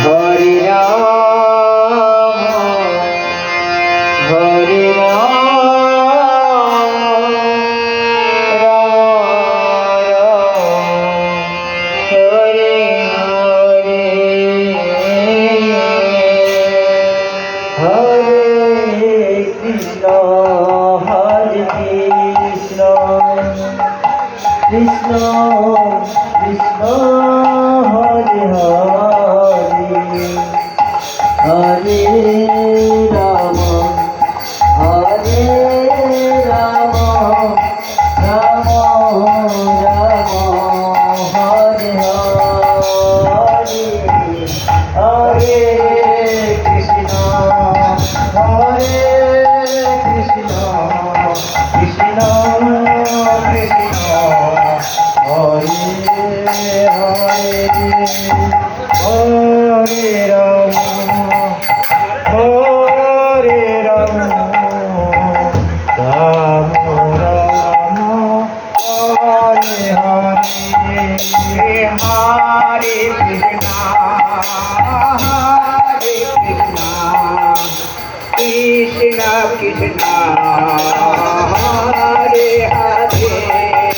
Hare Ram Hare Ram Ram Ram Hare Hare Hare Krishna Hare Krishna Krishna Krishna Hare Hare Hare Ram Hare Ram Ram Ram Hare Hare Hare Krishna Hare Krishna Krishna Krishna Hare Hare Hare Ram Hare Ram Ram Ram Hare Hare Hare Krishna Krishna Krishna Hare